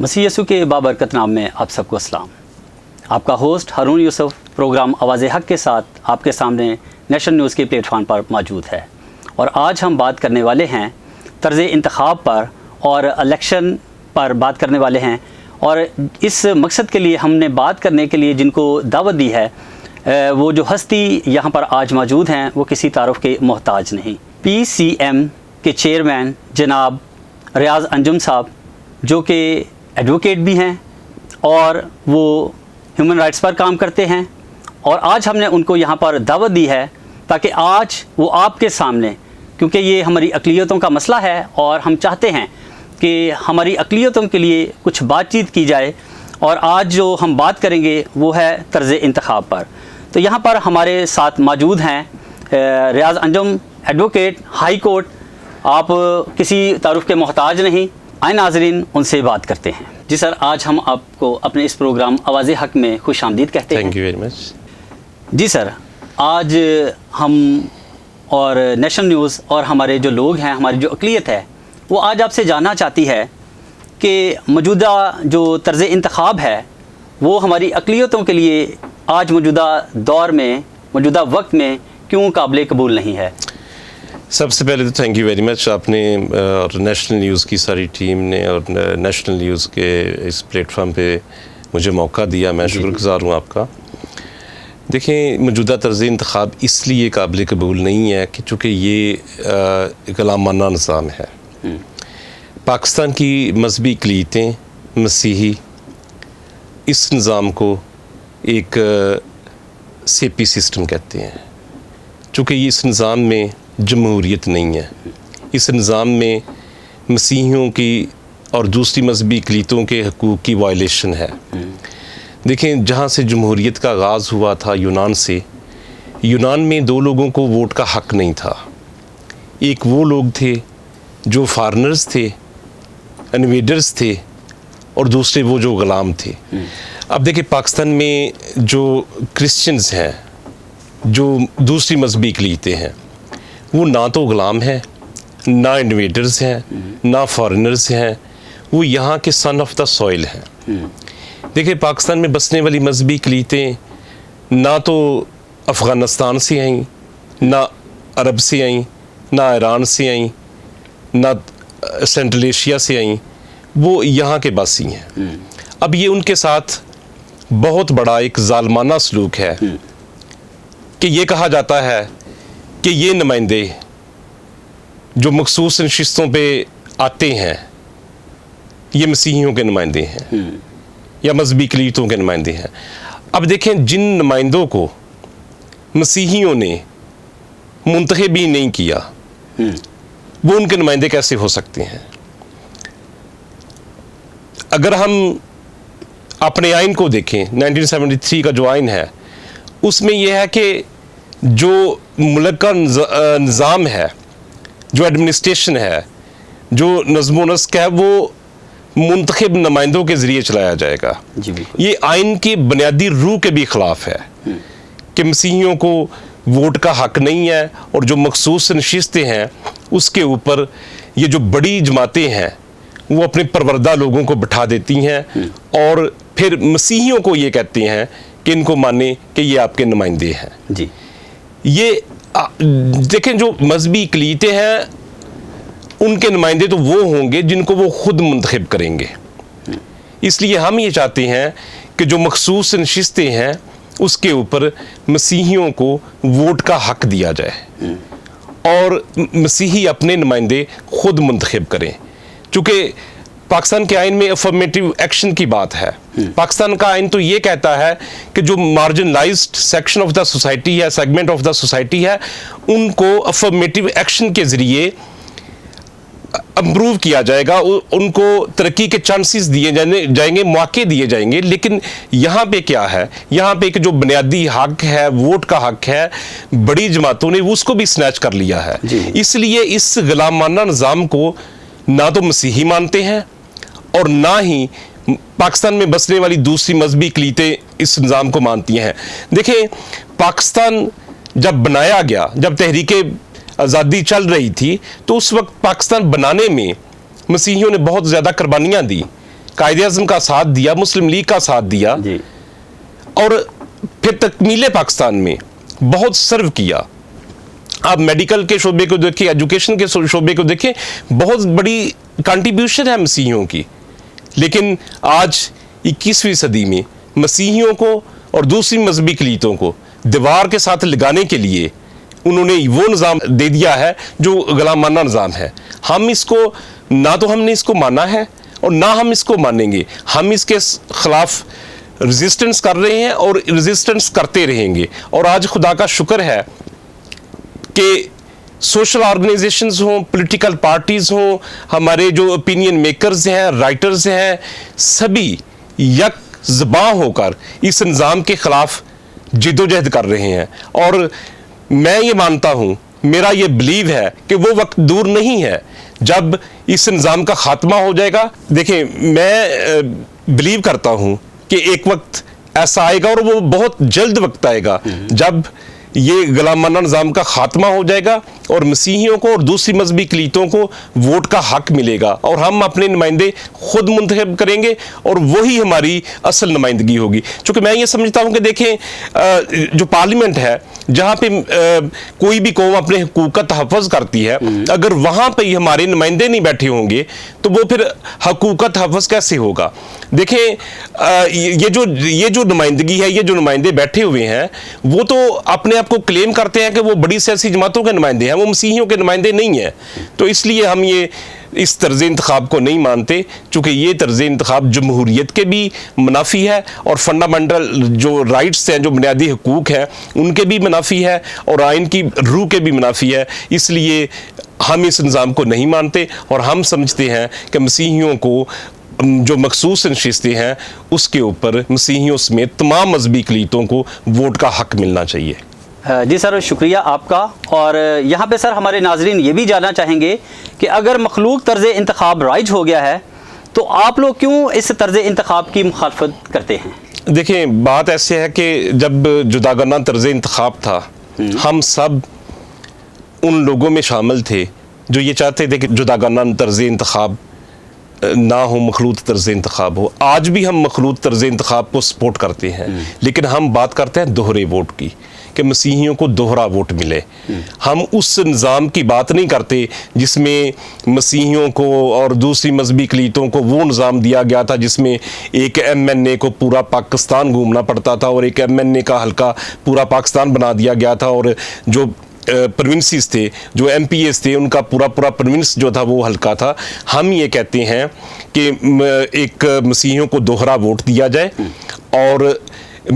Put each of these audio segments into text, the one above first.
मसीह यसू के बाबरकत नाम में आप सबको अस्सलाम। आपका होस्ट हारून यूसुफ प्रोग्राम आवाज़े हक के साथ आपके सामने नेशनल न्यूज़ के प्लेटफॉर्म पर मौजूद है और आज हम बात करने वाले हैं तर्ज़ इंतखाब पर और इलेक्शन पर बात करने वाले हैं। और इस मकसद के लिए हमने बात करने के लिए जिनको दावत दी है वो जो हस्ती यहाँ पर आज मौजूद हैं वो किसी तारुफ के मोहताज नहीं। PCM के चेयरमैन जनाब रियाज अंजुम साहब जो कि एडवोकेट भी हैं और वो ह्यूमन राइट्स पर काम करते हैं और आज हमने उनको यहाँ पर दावत दी है ताकि आज वो आपके सामने, क्योंकि ये हमारी अक़लियतों का मसला है और हम चाहते हैं कि हमारी अक़लियतों के लिए कुछ बातचीत की जाए और आज जो हम बात करेंगे वो है तर्ज़ इंतखाब पर। तो यहाँ पर हमारे साथ मौजूद हैं रियाज अंजुम एडवोकेट हाई कोर्ट। आप किसी तारुफ के मोहताज नहीं। आए नाज़रीन उनसे बात करते हैं। जी सर, आज हम आपको अपने इस प्रोग्राम आवाज़े हक में खुश आमदीद कहते हैं। Thank you very much. जी सर, आज हम और नेशनल न्यूज़ और हमारे जो लोग हैं, हमारी जो अक़लियत है, वो आज आपसे जानना चाहती है कि मौजूदा जो तर्ज़ इंतखाब है वो हमारी अक़लियतों के लिए आज मौजूदा दौर में, मौजूदा वक्त में क्यों काबिल कबूल नहीं है। सबसे पहले तो थैंक यू वेरी मच आपने और नेशनल न्यूज़ की सारी टीम ने और नेशनल न्यूज़ के इस प्लेटफॉर्म पे मुझे मौका दिया। मैं शुक्रगुज़ार हूँ आपका। देखें, मौजूदा तर्ज़ इंतखाब इसलिए काबिल कबूल नहीं है कि चूँकि ये ग़ुलामाना निज़ाम है। पाकिस्तान की मजहबी अक़लीतें, मसीही इस निज़ाम को एक सेपी सिस्टम कहते हैं। चूँकि इस निज़ाम में जमहूरियत नहीं है, इस निज़ाम में मसीहियों की और दूसरी मजहबी अक़लीतों के हकूक़ की वायलेशन है। देखें, जहाँ से जमहूरियत का आगाज़ हुआ था यूनान से, यूनान में दो लोगों को वोट का हक़ नहीं था। एक वो लोग थे जो फॉरेनर्स थे, इन्वेडर्स थे, और दूसरे वो जो ग़ुलाम थे। अब देखिए, पाकिस्तान में जो क्रिश्चियंस हैं, जो दूसरी मजहबी अक़लीतें हैं, वो ना तो ग़ुलाम हैं, ना इन्वेडर्स हैं, ना फॉरेनर्स हैं, वो यहाँ के सन ऑफ द सॉइल हैं। देखिए, पाकिस्तान में बसने वाली मजहबी अक़लीतें ना तो अफ़गानिस्तान से आईं, ना अरब से आईं, ना ईरान से आईं, ना सेंट्रल एशिया से आईं, वो यहाँ के बासी हैं। अब ये उनके साथ बहुत बड़ा एक ज़ालमाना सलूक है कि ये कहा जाता है कि ये नुमाइंदे जो मखसूस नशिस्तों पे आते हैं ये मसीहियों के नुमाइंदे हैं या मजहबी अक़लीतों के नुमाइंदे हैं। अब देखें, जिन नुमाइंदों को मसीहियों ने मुंतखब ही नहीं किया वो उनके नुमाइंदे कैसे हो सकते हैं। अगर हम अपने आइन को देखें, 1973 का जो आइन है उसमें यह है कि जो मुल्क का निज़ाम है, जो एडमिनिस्ट्रेशन है, जो नज़्म व नस्क है, वो मुंतखब नुमाइंदों के ज़रिए चलाया जाएगा। ये आइन की बुनियादी रूह के भी ख़िलाफ़ है कि मसीहियों को वोट का हक़ नहीं है और जो मखसूस नशिस्तें हैं उसके ऊपर ये जो बड़ी जमातें हैं वो अपने परवरदा लोगों को बिठा देती हैं और फिर मसीहियों को ये कहते हैं कि इनको माने कि ये आपके नुमाइंदे हैं। जी, ये देखें, जो मजहबी अक़लीतें हैं उनके नुमाइंदे तो वो होंगे जिनको वो खुद मुंतखब करेंगे। इसलिए हम ये चाहते हैं कि जो मखसूस नशिस्तें हैं उसके ऊपर मसीहियों को वोट का हक़ दिया जाए और मसीही अपने नुमाइंदे खुद मुंतखब करें। चूँकि पाकिस्तान के आइन में अफर्मेटिव एक्शन की बात है। पाकिस्तान का आइन तो ये कहता है कि जो marginalised section of the society है, सेगमेंट ऑफ द सोसाइटी है, उनको अफर्मेटिव एक्शन के ज़रिए इम्प्रूव किया जाएगा, उनको तरक्की के चांसेस दिए जाएंगे, मौके दिए जाएंगे। लेकिन यहाँ पे क्या है, यहाँ पे एक जो बुनियादी हक है, वोट का हक है, बड़ी जमातों ने उसको भी स्नैच कर लिया है। इसलिए इस ग़ुलामाना निज़ाम को ना तो मसीही मानते हैं और ना ही पाकिस्तान में बसने वाली दूसरी मजहबी अक़लीतें इस निज़ाम को मानती हैं। देखिए, पाकिस्तान जब बनाया गया, जब तहरीके आज़ादी चल रही थी, तो उस वक्त पाकिस्तान बनाने में मसीहियों ने बहुत ज़्यादा कुर्बानियाँ दी। कायदे आज़म का साथ दिया, मुस्लिम लीग का साथ दिया जी। और फिर तकमीले पाकिस्तान में बहुत सर्व किया। आप मेडिकल के शोबे को देखिए, एजुकेशन के शोबे को देखिए, बहुत बड़ी कंट्रीब्यूशन है मसीहियों की। लेकिन आज 21वीं सदी में मसीहियों को और दूसरी मजहबी अक़लीतों को दीवार के साथ लगाने के लिए उन्होंने वो निज़ाम दे दिया है जो गुलामाना निज़ाम है। हम इसको ना तो हमने इसको माना है और ना हम इसको मानेंगे। हम इसके खिलाफ रेजिस्टेंस कर रहे हैं और रेजिस्टेंस करते रहेंगे। और आज खुदा का शुक्र है कि सोशल ऑर्गेनाइजेशंस हों, पॉलिटिकल पार्टीज़ हों, हमारे जो ओपिनियन मेकर्स हैं, राइटर्स हैं, सभी यक ज़बां होकर इस निज़ाम के ख़िलाफ़ जिद्दोजहद कर रहे हैं। और मैं ये मानता हूँ, मेरा ये बिलीव है कि वो वक्त दूर नहीं है जब इस निज़ाम का ख़ात्मा हो जाएगा। देखिए, मैं बिलीव करता हूँ कि एक वक्त ऐसा आएगा और वो बहुत जल्द वक्त आएगा जब ये गुलामाना निज़ाम का खात्मा हो जाएगा और मसीहियों को और दूसरी मजहबी अक़लीतों को वोट का हक मिलेगा और हम अपने नुमाइंदे खुद मुंतखब करेंगे और वही हमारी असल नुमाइंदगी होगी। क्योंकि मैं ये समझता हूँ कि देखें, जो पार्लियामेंट है जहाँ पे कोई भी कौम अपने हकूक़ का तहफ़्फ़ुज़ करती है, अगर वहाँ पे हमारे नुमाइंदे नहीं बैठे होंगे तो वो फिर हकूक़ का तहफ़्फ़ुज़ कैसे होगा। देखें, ये जो नुमाइंदगी है, ये जो नुमाइंदे बैठे हुए हैं, वो तो अपने आप को क्लेम करते हैं कि वो बड़ी सियासी जमातों के नुमाइंदे हैं, वो मसीहियों के नुमाइंदे नहीं हैं। तो इसलिए हम ये इस तर्ज़ इंतखाब को नहीं मानते, चूँकि ये तर्ज़ इंतखाब जमहूरियत के भी मुनाफी है और फंडामेंटल जो राइट्स हैं, जो बुनियादी हकूक़ हैं, उनके भी मुनाफी है और आइन की रूह के भी मुनाफी है। इसलिए हम इस निज़ाम को नहीं मानते और हम समझते हैं कि मसीहियों को जो मखसूस नशिस्तें हैं उसके ऊपर मसीहियों समेत तमाम मजहबी अक़लीतों को वोट का हक मिलना चाहिए। जी सर, शुक्रिया आपका। और यहाँ पे सर हमारे नाजरीन ये भी जानना चाहेंगे कि अगर मखलूक तर्ज़ इंतखाब राइज हो गया है तो आप लोग क्यों इस तर्ज़ इंतखाब की मुखालफत करते हैं? देखें, बात ऐसे है कि जब जुदागाना तर्ज़ इंतखाब था, हम सब उन लोगों में शामिल थे जो ये चाहते थे कि जुदागाना तर्ज़ इंतखाब ना हो, मखलूत तर्ज़ इंतखाब हो। आज भी हम मखलूत तर्ज़ इंतखाब को सपोर्ट करते हैं, लेकिन हम बात करते हैं दोहरे वोट की, कि मसीहियों को दोहरा वोट मिले। हम उस निज़ाम की बात नहीं करते जिसमें मसीहियों को और दूसरी मजहबी अक़लीतों को वो निज़ाम दिया गया था जिसमें एक MNA को पूरा पाकिस्तान घूमना पड़ता था और एक MNA का हल्का पूरा पाकिस्तान बना दिया गया था और जो प्रोविंसेस थे, जो MPs थे, उनका पूरा प्रोविंस जो था वो हल्का था। हम ये कहते हैं कि एक मसीहियों को दोहरा वोट दिया जाए और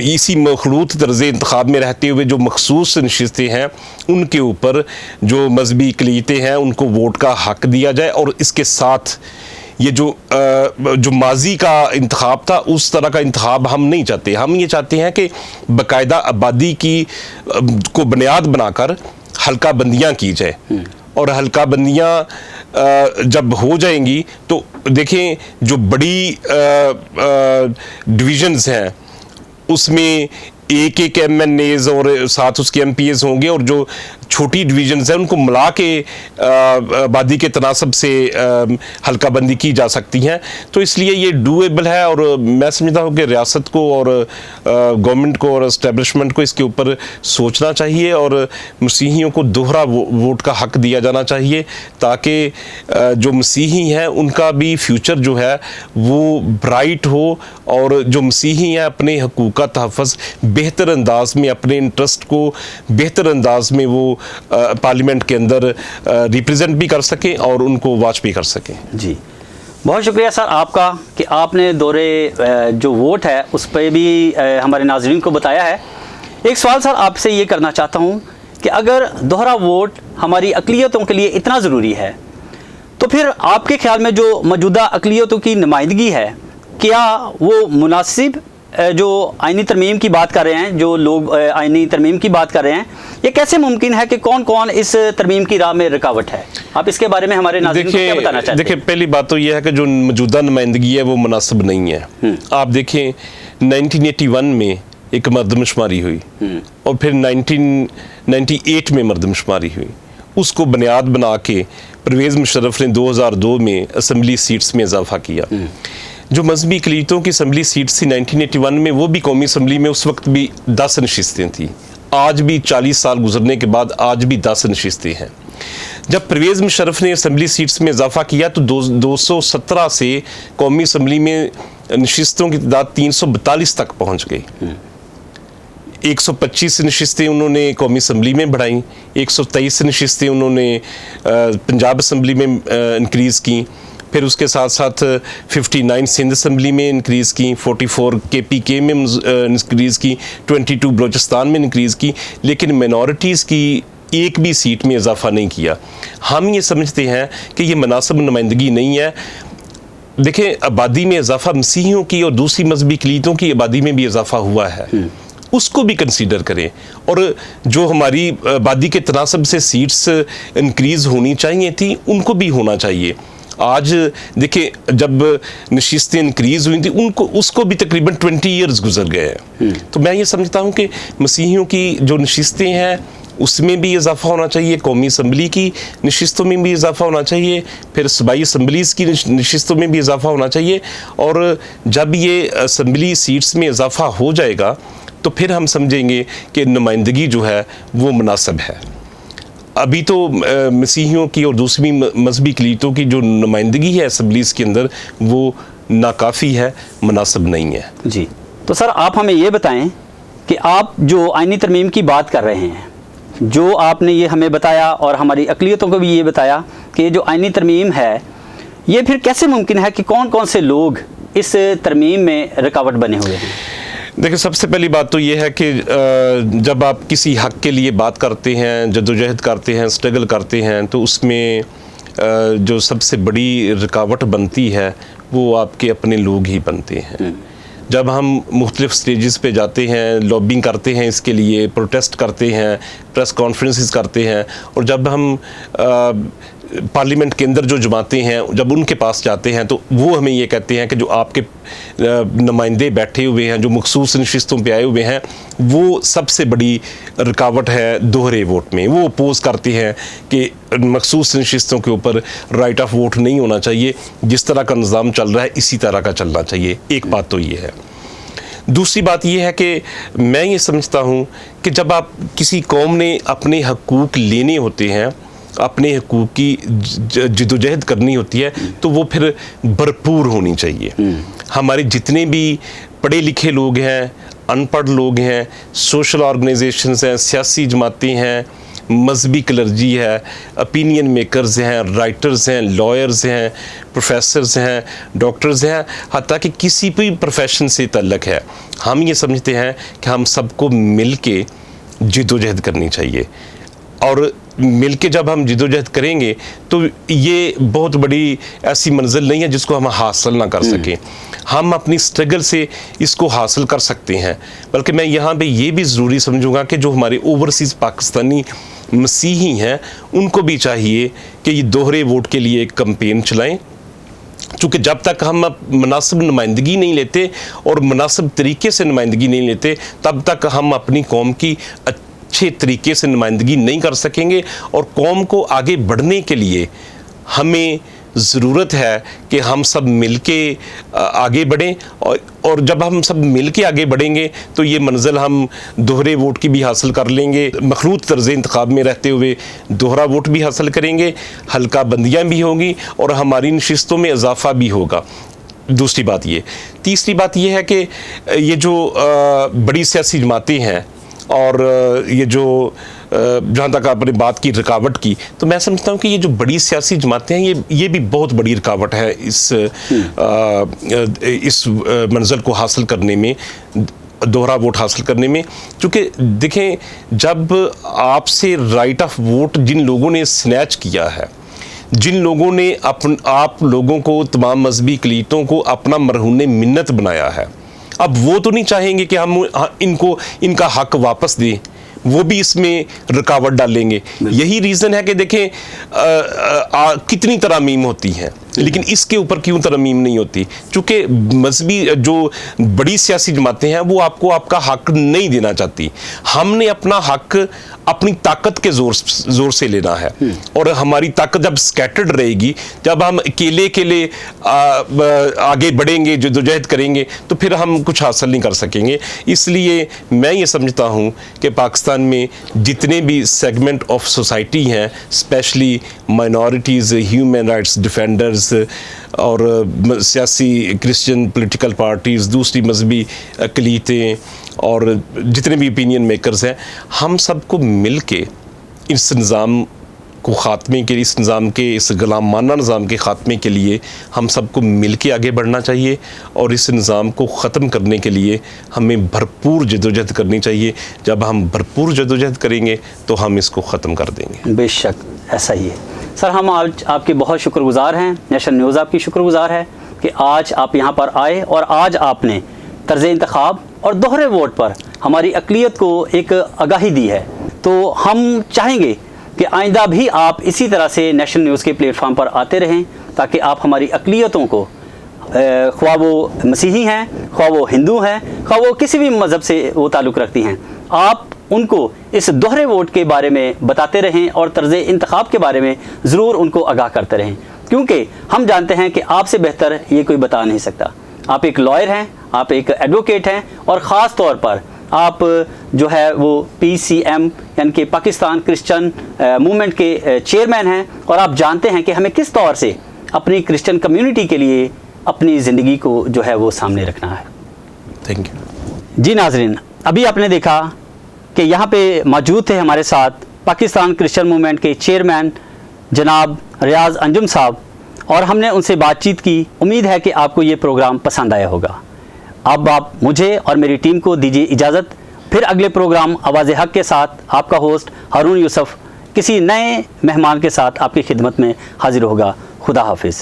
इसी मखलूत तर्ज़ इंतखाब में रहते हुए जो मखसूस नशिस्तें हैं उनके ऊपर जो मजहबी अक़लीतें हैं उनको वोट का हक दिया जाए। और इसके साथ ये जो माजी का इंतखाब था उस तरह का इंतखाब हम नहीं चाहते। हम ये चाहते हैं कि बाकायदा आबादी की को बुनियाद बनाकर हल्का बंदियाँ की जाए और हल्का बंदियाँ जब हो जाएंगी तो देखें, जो बड़ी डिवीज़न्स हैं उसमें एक MNAs और साथ उसके MPs होंगे और जो छोटी डिवीजन्स हैं उनको मिला के आबादी के तनासब से हल्का बंदी की जा सकती हैं। तो इसलिए ये डूएबल है और मैं समझता हूँ कि रियासत को और गवर्नमेंट को और इस्टेब्लिशमेंट को इसके ऊपर सोचना चाहिए और मसीहियों को दोहरा वोट का हक दिया जाना चाहिए ताकि जो मसीही हैं उनका भी फ्यूचर जो है वो ब्राइट हो और जो मसीही हैं अपने हकूक़ का तहफ़्फ़ुज़ बेहतर अंदाज में, अपने इंटरेस्ट को बेहतर अंदाज में वो पार्लियामेंट के अंदर रिप्रेजेंट भी कर सकें और उनको वॉच भी कर सकें। जी, बहुत शुक्रिया सर आपका कि आपने दौरे जो वोट है उस पर भी हमारे नाज़रीन को बताया है। एक सवाल सर आपसे ये करना चाहता हूँ कि अगर दोहरा वोट हमारी अक़लियतों के लिए इतना ज़रूरी है तो फिर आपके ख्याल में जो मौजूदा अक़लियतों की नुमाइंदगी है, क्या वो मुनासिब जो आइनी तरमीम की बात कर रहे हैं, जो लोग आइनी तरमीम की बात कर रहे हैं, ये कैसे मुमकिन है कि कौन कौन इस तरमीम की राह में रुकावट है? आप इसके बारे में हमारे नाज़रीन को क्या बताना चाहते हैं? देखिए, पहली बात तो ये है कि जो मौजूदा नुमाइंदगी है वो मुनासिब नहीं है। आप देखें 1981 में एक मरदमशुमारी हुई और फिर 1998 में मरदमशुमारी हुई। उसको बुनियाद बना के परवेज़ मुशर्रफ ने 2002 में असम्बली सीट्स में इजाफा किया। जो मजहबी अक़लीतों की असम्बली सीट्स थी 1981 में, वो भी कौमी असम्बली में उस वक्त भी 10 नशिस्तें थी। आज भी 40 साल गुजरने के बाद आज भी 10 नशिस्तें हैं। जब परवेज़ मुशर्रफ ने असम्बली सीट्स में इजाफा किया तो 217 से कौमी असम्बली में नशिस्तों की तादाद 342 तक पहुँच गई। 125 नशिस्तें उन्होंने कौमी असम्बली में बढ़ाई, 123 नशिस्तें उन्होंने पंजाब असम्बली में इंक्रीज़ की, फिर उसके साथ साथ 59 सिंध असम्बली में इंक्रीज़ की, 44 KPK में इंक्रीज़ की, 22 बलोचिस्तान में इंक्रीज़ की, लेकिन मिनॉरिटीज़ की एक भी सीट में इजाफा नहीं किया। हम ये समझते हैं कि ये मुनासिब नुमाइंदगी नहीं है। देखें, आबादी में इजाफा मसीहियों की और दूसरी मजहबी अक़लीतों की आबादी में भी इजाफा हुआ है, उसको भी कंसीडर करें। और जो हमारी आबादी के तनासब से सीट्स इंक्रीज़ होनी चाहिए थी, उनको भी होना चाहिए। आज देखिए, जब नशिस्तें इंक्रीज़ हुई थी उनको उसको भी तकरीबन 20 ईयर्स गुजर गए हैं। तो मैं ये समझता हूँ कि मसीहियों की जो नशिस्तें हैं उसमें भी इजाफा होना चाहिए, कौमी असम्बली की नशिस्तों में भी इजाफा होना चाहिए, फिर सूबाई असम्बलीज़ की नशिस्तों में भी इजाफा होना चाहिए। और जब ये असम्बली सीट्स में इजाफा हो जाएगा तो फिर हम समझेंगे कि नुमाइंदगी जो है वो मुनासिब है। अभी तो मसीहियों की और दूसरी मजहबी अक़लीतों की जो नुमाइंदगी है असम्बलीज़ के अंदर वो नाकाफ़ी है, मुनासिब नहीं है। जी, तो सर आप हमें ये बताएं कि आप जो आइनी तरमीम की बात कर रहे हैं, जो आपने ये हमें बताया और हमारी अक़लियतों को भी ये बताया कि ये जो आइनी तरमीम है, ये फिर कैसे मुमकिन है कि कौन कौन से लोग इस तरमीम में रुकावट बने हुए हैं? देखिए, सबसे पहली बात तो ये है कि जब आप किसी हक़ के लिए बात करते हैं, जद्दोजहद करते हैं, स्ट्रगल करते हैं, तो उसमें जो सबसे बड़ी रुकावट बनती है वो आपके अपने लोग ही बनते हैं। जब हम मुख्तलिफ स्टेजेस पे जाते हैं, लॉबिंग करते हैं, इसके लिए प्रोटेस्ट करते हैं, प्रेस कॉन्फ्रेंसेस करते हैं, और जब हम पार्लियामेंट के अंदर जो जमातें हैं जब उनके पास जाते हैं तो वो हमें ये कहते हैं कि जो आपके नुमाइंदे बैठे हुए हैं, जो मखसूस नशिस्तों पे आए हुए हैं, वो सबसे बड़ी रुकावट है दोहरे वोट में। वो अपोज करते हैं कि मखसूस नशिस्तों के ऊपर राइट ऑफ वोट नहीं होना चाहिए, जिस तरह का निज़ाम चल रहा है इसी तरह का चलना चाहिए। एक बात तो ये है। दूसरी बात यह है कि मैं ये समझता हूँ कि जब आप किसी कौम ने अपने हकूक़ लेने होते हैं, अपने हकूक़ की जद्दोजहद करनी होती है, तो वो फिर भरपूर होनी चाहिए। हमारे जितने भी पढ़े लिखे लोग हैं, अनपढ़ लोग हैं, सोशल ऑर्गेनाइजेशंस हैं, सियासी जमातें हैं, मजहबी क्लर्जी है, ओपिनियन मेकर्स हैं, राइटर्स हैं, लॉयर्स हैं, प्रोफेसर्स हैं, डॉक्टर्स हैं, हत्ता कि किसी भी प्रोफेशन से ताल्लुक़ है, हम ये समझते हैं कि हम सबको मिल के जद्दोजहद करनी चाहिए। और मिल के जब हम जद्दोजहद करेंगे तो ये बहुत बड़ी ऐसी मंजिल नहीं है जिसको हम हासिल ना कर सकें। हम अपनी स्ट्रगल से इसको हासिल कर सकते हैं। बल्कि मैं यहाँ पे ये भी ज़रूरी समझूंगा कि जो हमारे ओवरसीज़ पाकिस्तानी मसीही हैं उनको भी चाहिए कि ये दोहरे वोट के लिए एक कैंपेन चलाएं, चूँकि जब तक हम मुनासिब नुमाइंदगी नहीं लेते और मुनासिब तरीके से नुमाइंदगी नहीं लेते तब तक हम अपनी कौम की अच्छे तरीके से नुमाइंदगी नहीं कर सकेंगे। और कौम को आगे बढ़ने के लिए हमें ज़रूरत है कि हम सब मिल के आगे बढ़ें, और जब हम सब मिल के आगे बढ़ेंगे तो ये मंजिल हम दोहरे वोट की भी हासिल कर लेंगे, मखलूत तर्ज़ इंतखाब में रहते हुए दोहरा वोट भी हासिल करेंगे, हल्का बंदियाँ भी होंगी और हमारी नशिस्तों में इजाफा भी होगा। दूसरी बात ये। तीसरी बात ये है कि ये जो बड़ी सियासी जमातें हैं और ये जो जहाँ तक आपने बात की रुकावट की, तो मैं समझता हूँ कि ये जो बड़ी सियासी जमातें हैं ये भी बहुत बड़ी रुकावट है इस मंजिल को हासिल करने में, दोहरा वोट हासिल करने में। क्योंकि देखें, जब आपसे राइट ऑफ वोट जिन लोगों ने स्नैच किया है, जिन लोगों ने आप लोगों को, तमाम मजहबी अक़लीतों को अपना मरहून मिन्नत बनाया है, अब वो तो नहीं चाहेंगे कि हम इनका हक वापस दें, वो भी इसमें रुकावट डालेंगे। यही रीज़न है कि देखें कितनी तरामीम होती हैं, लेकिन इसके ऊपर क्यों तरमीम नहीं होती? चूँकि मजहबी जो बड़ी सियासी जमातें हैं वो आपको आपका हक नहीं देना चाहती। हमने अपना हक अपनी ताकत के जोर से लेना है, और हमारी ताकत जब स्कैटर्ड रहेगी, जब हम अकेले अकेले आगे बढ़ेंगे, जद्दोजहद करेंगे, तो फिर हम कुछ हासिल नहीं कर सकेंगे। इसलिए मैं ये समझता हूँ कि पाकिस्तान में जितने भी सेगमेंट ऑफ सोसाइटी हैं, specially minorities, human rights defenders और सियासी क्रिश्चियन पॉलिटिकल पार्टीज़, दूसरी मजहबी अक़लीतें और जितने भी ओपिनियन मेकर्स हैं, हम सबको मिल के इस निज़ाम को ख़ात्मे के, इस निज़ाम के, इस ग़ुलामाना निज़ाम के ख़ात्मे के लिए हम सबको मिल के आगे बढ़ना चाहिए, और इस निज़ाम को ख़त्म करने के लिए हमें भरपूर जद्दोजहद करनी चाहिए। जब हम भरपूर जद्दोजहद करेंगे तो हम इसको ख़त्म कर देंगे। बेशक ऐसा ही है सर। हम आज आपके बहुत शुक्रगुज़ार हैं, नेशन न्यूज़ आपकी शुक्रगुज़ार है कि आज आप यहाँ पर आए और आज आपने तर्ज़ इंतख़ाब और दोहरे वोट पर हमारी अक़लियत को एक आगाही दी है। तो हम चाहेंगे कि आइंदा भी आप इसी तरह से नेशन न्यूज़ के प्लेटफॉर्म पर आते रहें, ताकि आप हमारी अक़लियतों को, ख्वाह वो मसीही हैं, ख्वाह वो हिंदू हैं, ख्वाह वो किसी भी मज़हब से वो ताल्लुक़ रखती हैं, आप उनको इस दोहरे वोट के बारे में बताते रहें और तर्ज़ इंतख़ाब के बारे में ज़रूर उनको आगाह करते रहें, क्योंकि हम जानते हैं कि आपसे बेहतर ये कोई बता नहीं सकता। आप एक लॉयर हैं, आप एक एडवोकेट हैं, और ख़ास तौर पर आप जो है वो PCM यानी कि पाकिस्तान क्रिश्चियन मूवमेंट के चेयरमैन हैं, और आप जानते हैं कि हमें किस तौर से अपनी क्रिश्चियन कम्युनिटी के लिए अपनी ज़िंदगी को जो है वो सामने रखना है। थैंक यू जी नाज़रीन, अभी आपने देखा कि यहाँ पे मौजूद थे हमारे साथ पाकिस्तान क्रिश्चियन मूवमेंट के चेयरमैन जनाब रियाज अंजुम साहब, और हमने उनसे बातचीत की। उम्मीद है कि आपको ये प्रोग्राम पसंद आया होगा। अब आप मुझे और मेरी टीम को दीजिए इजाज़त। फिर अगले प्रोग्राम आवाज़ हक के साथ आपका होस्ट हारून यूसुफ किसी नए मेहमान के साथ आपकी खिदमत में हाजिर होगा। खुदा हाफिज़।